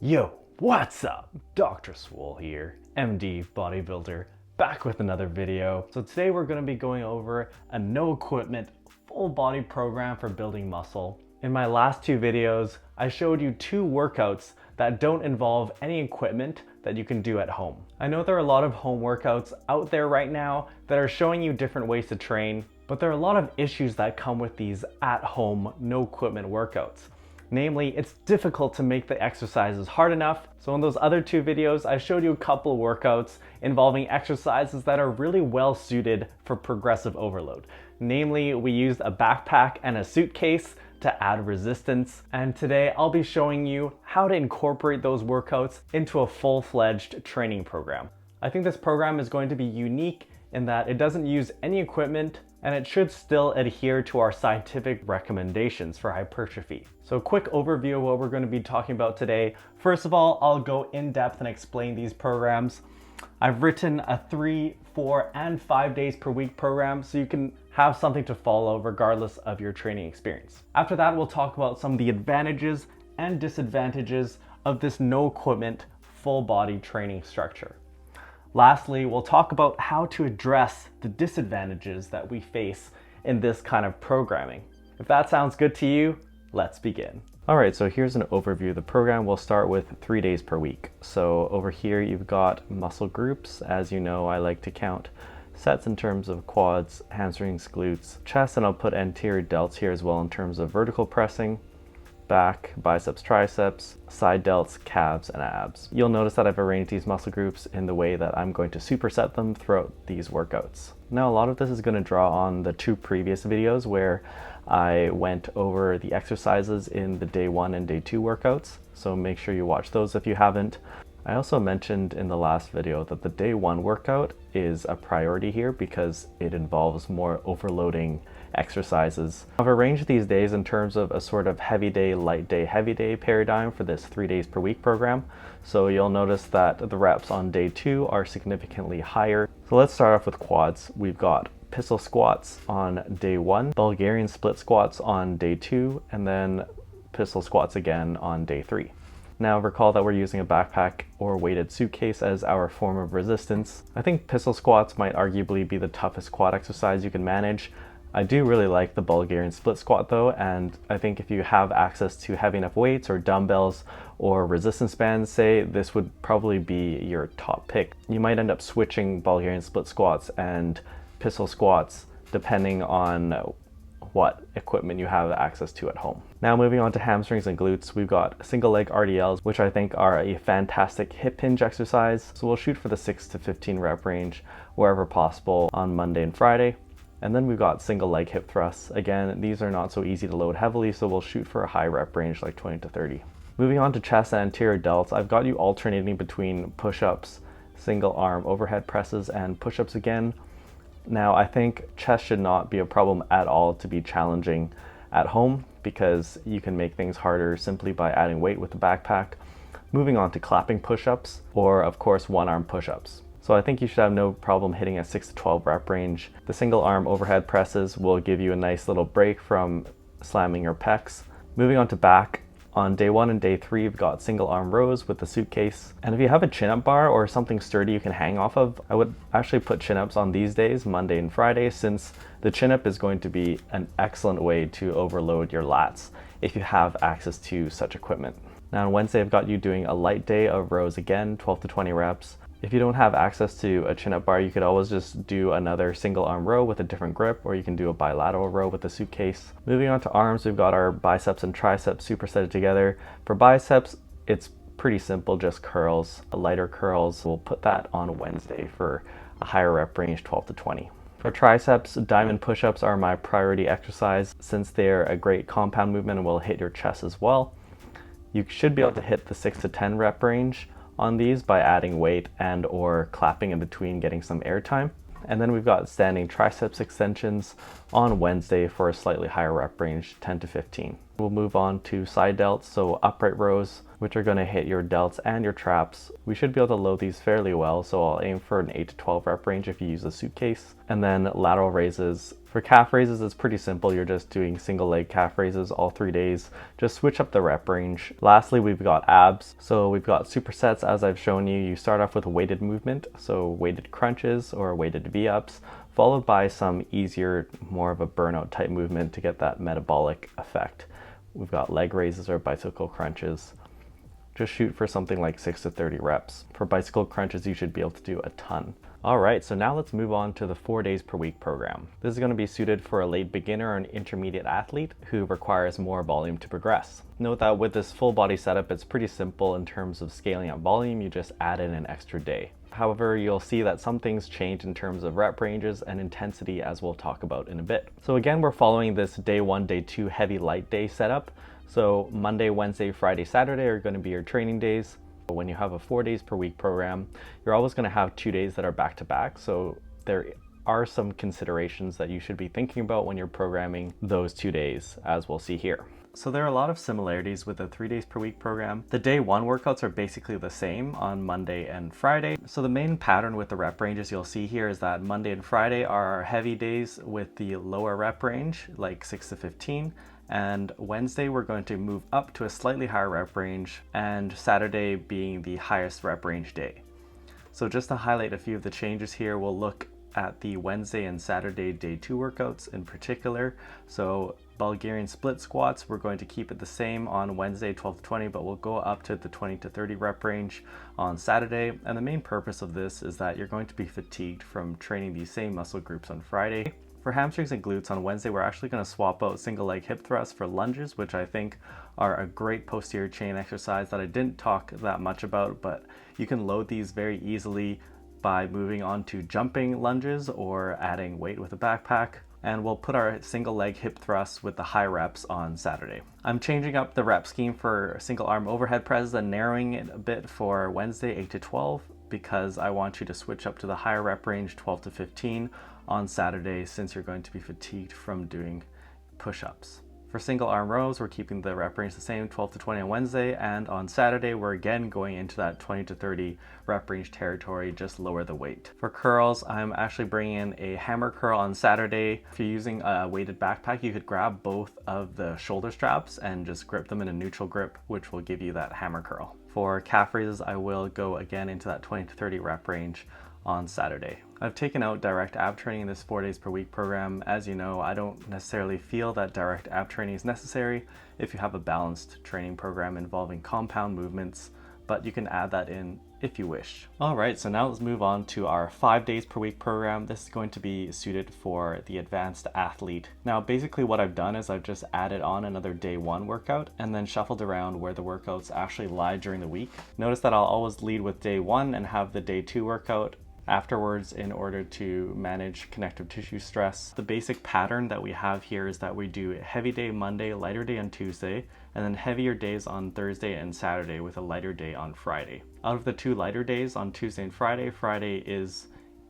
Yo, what's up? Dr. Swole here, MD bodybuilder, back with another video. So today we're going to be going over a no equipment full body program for building muscle. In my last two videos, I showed you two workouts that don't involve any equipment that you can do at home. I know there are a lot of home workouts out there right now that are showing you different ways to train, but there are a lot of issues that come with these at-home, no equipment workouts. Namely, it's difficult to make the exercises hard enough. So in those other two videos, I showed you a couple of workouts involving exercises that are really well suited for progressive overload. Namely, we used a backpack and a suitcase to add resistance. And today I'll be showing you how to incorporate those workouts into a full-fledged training program. I think this program is going to be unique in that it doesn't use any equipment and it should still adhere to our scientific recommendations for hypertrophy. So a quick overview of what we're going to be talking about today. First of all, I'll go in depth and explain these programs. I've written a 3, 4, and 5 days per week program so you can have something to follow regardless of your training experience. After that, we'll talk about some of the advantages and disadvantages of this no equipment full body training structure. Lastly, we'll talk about how to address the disadvantages that we face in this kind of programming. If that sounds good to you, let's begin. All right, so here's an overview of the program. We'll start with 3 days per week. So over here, you've got muscle groups. As you know, I like to count sets in terms of quads, hamstrings, glutes, chest, and I'll put anterior delts here as well in terms of vertical pressing, back, biceps, triceps, side delts, calves, and abs. You'll notice that I've arranged these muscle groups in the way that I'm going to superset them throughout these workouts. Now, a lot of this is going to draw on the two previous videos where I went over the exercises in the day 1 and day 2 workouts, so make sure you watch those if you haven't. I also mentioned in the last video that the day 1 workout is a priority here because it involves more overloading exercises. I've arranged these days in terms of a sort of heavy day, light day, heavy day paradigm for this 3 days per week program. So you'll notice that the reps on day 2 are significantly higher. So let's start off with quads. We've got pistol squats on day 1, Bulgarian split squats on day 2, and then pistol squats again on day 3. Now recall that we're using a backpack or weighted suitcase as our form of resistance. I think pistol squats might arguably be the toughest quad exercise you can manage. I do really like the Bulgarian split squat though, and I think if you have access to heavy enough weights or dumbbells or resistance bands, say, this would probably be your top pick. You might end up switching Bulgarian split squats and pistol squats depending on what equipment you have access to at home. Now moving on to hamstrings and glutes, we've got single leg RDLs, which I think are a fantastic hip hinge exercise. So we'll shoot for the 6 to 15 rep range wherever possible on Monday and Friday. And then we've got single leg hip thrusts. Again, these are not so easy to load heavily, so we'll shoot for a high rep range like 20 to 30. Moving on to chest and anterior delts, I've got you alternating between push-ups, single arm overhead presses, and push-ups again. Now, I think chest should not be a problem at all to be challenging at home because you can make things harder simply by adding weight with the backpack. Moving on to clapping push-ups, or of course one-arm push-ups. So I think you should have no problem hitting a 6 to 12 rep range. The single arm overhead presses will give you a nice little break from slamming your pecs. Moving on to back, on day 1 and day 3, you've got single arm rows with the suitcase. And if you have a chin-up bar or something sturdy you can hang off of, I would actually put chin-ups on these days, Monday and Friday, since the chin-up is going to be an excellent way to overload your lats if you have access to such equipment. Now on Wednesday, I've got you doing a light day of rows again, 12 to 20 reps. If you don't have access to a chin-up bar, you could always just do another single arm row with a different grip, or you can do a bilateral row with a suitcase. Moving on to arms, we've got our biceps and triceps supersetted together. For biceps, it's pretty simple, just curls, lighter curls. We'll put that on Wednesday for a higher rep range, 12 to 20. For triceps, diamond push-ups are my priority exercise since they're a great compound movement and will hit your chest as well. You should be able to hit the 6 to 10 rep range on these by adding weight and or clapping in between, getting some air time. And then we've got standing triceps extensions on Wednesday for a slightly higher rep range, 10 to 15. We'll move on to side delts, so upright rows which are going to hit your delts and your traps. We should be able to load these fairly well, so I'll aim for an 8 to 12 rep range if you use a suitcase. And then lateral raises. For calf raises, it's pretty simple. You're just doing single leg calf raises all 3 days. Just switch up the rep range. Lastly, we've got abs. So we've got supersets, as I've shown you. You start off with a weighted movement, so weighted crunches or weighted V-ups, followed by some easier, more of a burnout type movement to get that metabolic effect. We've got leg raises or bicycle crunches. Just shoot for something like 6 to 30 reps. For bicycle crunches, you should be able to do a ton. All right, so now let's move on to the 4 days per week program. This is going to be suited for a late beginner or an intermediate athlete who requires more volume to progress. Note that with this full body setup, it's pretty simple in terms of scaling up volume. You just add in an extra day. However, you'll see that some things change in terms of rep ranges and intensity, as we'll talk about in a bit. So again, we're following this day 1, day 2 heavy light day setup. So Monday, Wednesday, Friday, Saturday are going to be your training days. When you have a 4 days per week program, you're always going to have 2 days that are back to back. So there are some considerations that you should be thinking about when you're programming those 2 days, as we'll see here. So there are a lot of similarities with the 3 days per week program. The day 1 workouts are basically the same on Monday and Friday. So the main pattern with the rep ranges you'll see here is that Monday and Friday are our heavy days with the lower rep range, like 6 to 15. And Wednesday, we're going to move up to a slightly higher rep range, and Saturday being the highest rep range day. So just to highlight a few of the changes here, we'll look at the Wednesday and Saturday day 2 workouts in particular. So Bulgarian split squats, we're going to keep it the same on Wednesday, 12 to 20, but we'll go up to the 20 to 30 rep range on Saturday. And the main purpose of this is that you're going to be fatigued from training these same muscle groups on Friday. For hamstrings and glutes on Wednesday, we're actually going to swap out single leg hip thrusts for lunges, which I think are a great posterior chain exercise that I didn't talk that much about, but you can load these very easily by moving on to jumping lunges or adding weight with a backpack. And we'll put our single leg hip thrusts with the high reps on Saturday. I'm changing up the rep scheme for single arm overhead presses and narrowing it a bit for Wednesday 8 to 12 because I want you to switch up to the higher rep range 12 to 15 on Saturday since you're going to be fatigued from doing push-ups. For single arm rows, we're keeping the rep range the same, 12 to 20 on Wednesday, and on Saturday, we're again going into that 20 to 30 rep range territory, just lower the weight. For curls, I'm actually bringing in a hammer curl on Saturday. If you're using a weighted backpack, you could grab both of the shoulder straps and just grip them in a neutral grip, which will give you that hammer curl. For calf raises, I will go again into that 20 to 30 rep range on Saturday. I've taken out direct ab training in this 4 days per week program. As you know, I don't necessarily feel that direct ab training is necessary if you have a balanced training program involving compound movements, but you can add that in if you wish. All right, so now let's move on to our 5 days per week program. This is going to be suited for the advanced athlete. Now, basically what I've done is I've just added on another day 1 workout and then shuffled around where the workouts actually lie during the week. Notice that I'll always lead with day 1 and have the day 2 workout afterwards in order to manage connective tissue stress. The basic pattern that we have here is that we do a heavy day Monday, lighter day on Tuesday, and then heavier days on Thursday and Saturday with a lighter day on Friday. Out of the 2 lighter days on Tuesday and Friday, Friday is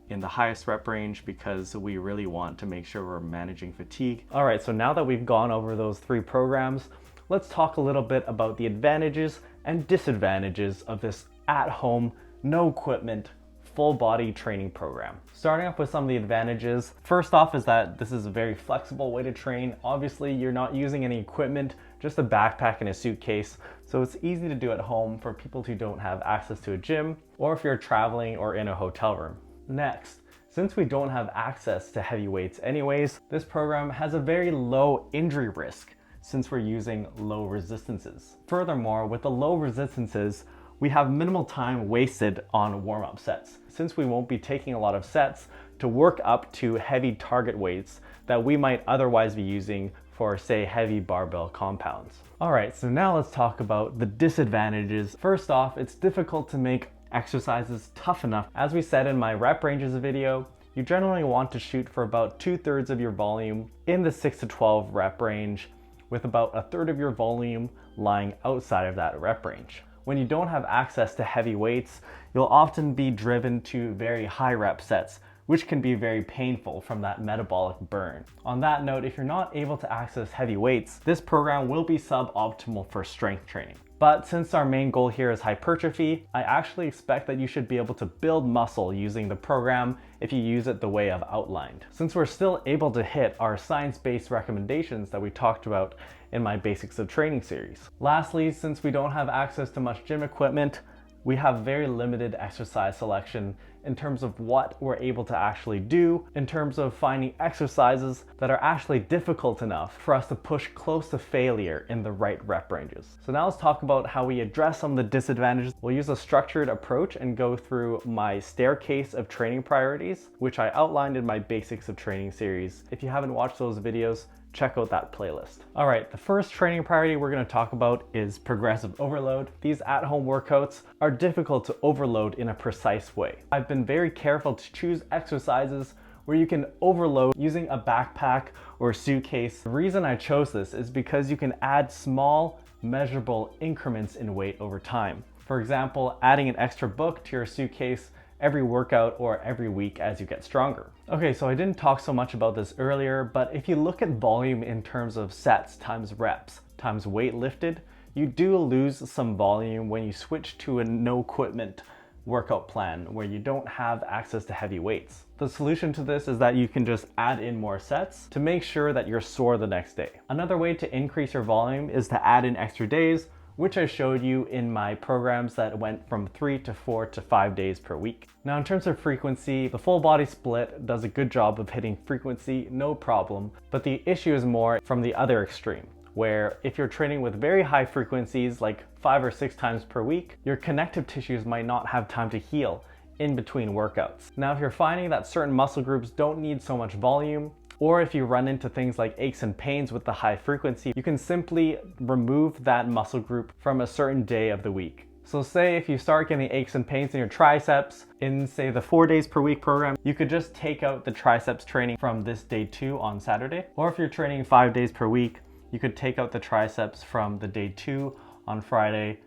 in the highest rep range because we really want to make sure we're managing fatigue. All right, so now that we've gone over those 3 programs, let's talk a little bit about the advantages and disadvantages of this at-home, no equipment, full body training program. Starting off with some of the advantages. First off is that this is a very flexible way to train. Obviously, you're not using any equipment, just a backpack and a suitcase. So it's easy to do at home for people who don't have access to a gym or if you're traveling or in a hotel room. Next, since we don't have access to heavy weights anyways, this program has a very low injury risk since we're using low resistances. Furthermore, with the low resistances, we have minimal time wasted on warm-up sets, since we won't be taking a lot of sets to work up to heavy target weights that we might otherwise be using for, say, heavy barbell compounds. All right, so now let's talk about the disadvantages. First off, it's difficult to make exercises tough enough. As we said in my rep ranges video, you generally want to shoot for about 2/3 of your volume in the 6 to 12 rep range, with about 1/3 of your volume lying outside of that rep range. When you don't have access to heavy weights, you'll often be driven to very high rep sets, which can be very painful from that metabolic burn. On that note, if you're not able to access heavy weights, this program will be suboptimal for strength training. But since our main goal here is hypertrophy, I actually expect that you should be able to build muscle using the program if you use it the way I've outlined. Since we're still able to hit our science-based recommendations that we talked about in my Basics of Training series. Lastly, since we don't have access to much gym equipment, we have very limited exercise selection in terms of what we're able to actually do, in terms of finding exercises that are actually difficult enough for us to push close to failure in the right rep ranges. So now let's talk about how we address some of the disadvantages. We'll use a structured approach and go through my staircase of training priorities, which I outlined in my Basics of Training series. If you haven't watched those videos, check out that playlist. All right, the first training priority we're gonna talk about is progressive overload. These at-home workouts are difficult to overload in a precise way. I've been very careful to choose exercises where you can overload using a backpack or a suitcase. The reason I chose this is because you can add small, measurable increments in weight over time. For example, adding an extra book to your suitcase every workout or every week as you get stronger. Okay, so I didn't talk so much about this earlier, but if you look at volume in terms of sets times reps times weight lifted, you do lose some volume when you switch to a no equipment workout plan where you don't have access to heavy weights. The solution to this is that you can just add in more sets to make sure that you're sore the next day. Another way to increase your volume is to add in extra days, which I showed you in my programs that went from 3 to 4 to 5 days per week. Now in terms of frequency, the full body split does a good job of hitting frequency, no problem, but the issue is more from the other extreme, where if you're training with very high frequencies, like 5 or 6 times per week, your connective tissues might not have time to heal in between workouts. Now, if you're finding that certain muscle groups don't need so much volume, or if you run into things like aches and pains with the high frequency, you can simply remove that muscle group from a certain day of the week. So say if you start getting aches and pains in your triceps in say the 4 days per week program, you could just take out the triceps training from this day 2 on Saturday. Or if you're training 5 days per week, you could take out the triceps from the day 2 on Friday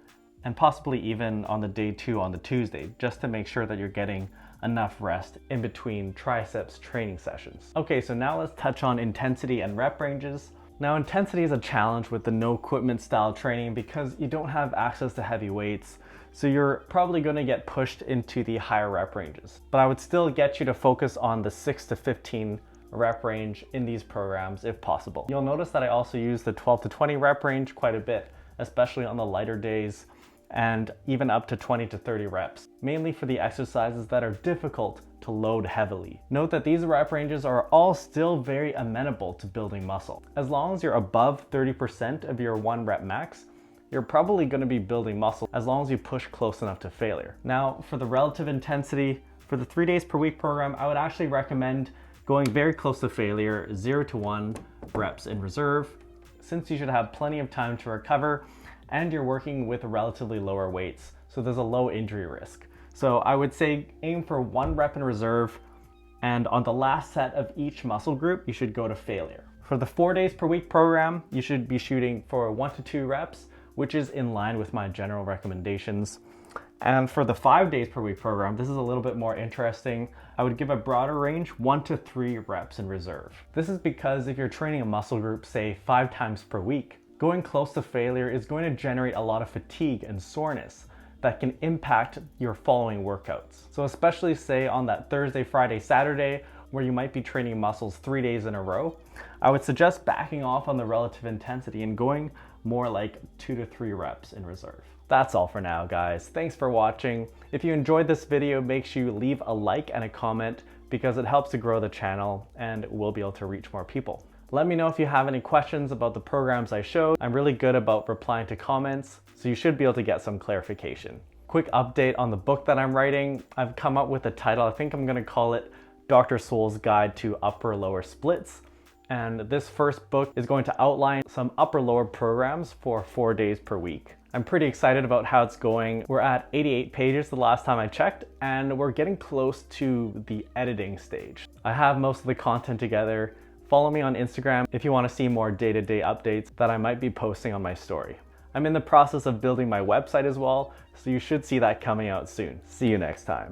and possibly even on the day 2 on the Tuesday, just to make sure that you're getting enough rest in between triceps training sessions. Okay, so now let's touch on intensity and rep ranges. Now intensity is a challenge with the no equipment style training because you don't have access to heavy weights, so you're probably going to get pushed into the higher rep ranges. But I would still get you to focus on the 6 to 15 rep range in these programs if possible. You'll notice that I also use the 12 to 20 rep range quite a bit, especially on the lighter days, and even up to 20 to 30 reps, mainly for the exercises that are difficult to load heavily. Note that these rep ranges are all still very amenable to building muscle. As long as you're above 30% of your 1 rep max, you're probably going to be building muscle as long as you push close enough to failure. Now, for the relative intensity, for the 3 days per week program, I would actually recommend going very close to failure, 0 to 1 reps in reserve, since you should have plenty of time to recover and you're working with relatively lower weights, so there's a low injury risk. So I would say aim for 1 rep in reserve, and on the last set of each muscle group, you should go to failure. For the 4 days per week program, you should be shooting for 1 to 2 reps, which is in line with my general recommendations. And for the 5 days per week program, this is a little bit more interesting. I would give a broader range, 1 to 3 reps in reserve. This is because if you're training a muscle group, say 5 times per week, going close to failure is going to generate a lot of fatigue and soreness that can impact your following workouts. So especially say on that Thursday, Friday, Saturday, where you might be training muscles 3 days in a row, I would suggest backing off on the relative intensity and going more like 2 to 3 reps in reserve. That's all for now, guys. Thanks for watching. If you enjoyed this video, make sure you leave a like and a comment because it helps to grow the channel and we'll be able to reach more people. Let me know if you have any questions about the programs I showed. I'm really good about replying to comments, so you should be able to get some clarification. Quick update on the book that I'm writing. I've come up with a title. I think I'm gonna call it Dr. Swole's Guide to Upper Lower Splits. And this first book is going to outline some upper lower programs for 4 days per week. I'm pretty excited about how it's going. We're at 88 pages the last time I checked, and we're getting close to the editing stage. I have most of the content together. Follow me on Instagram if you want to see more day-to-day updates that I might be posting on my story. I'm in the process of building my website as well, so you should see that coming out soon. See you next time.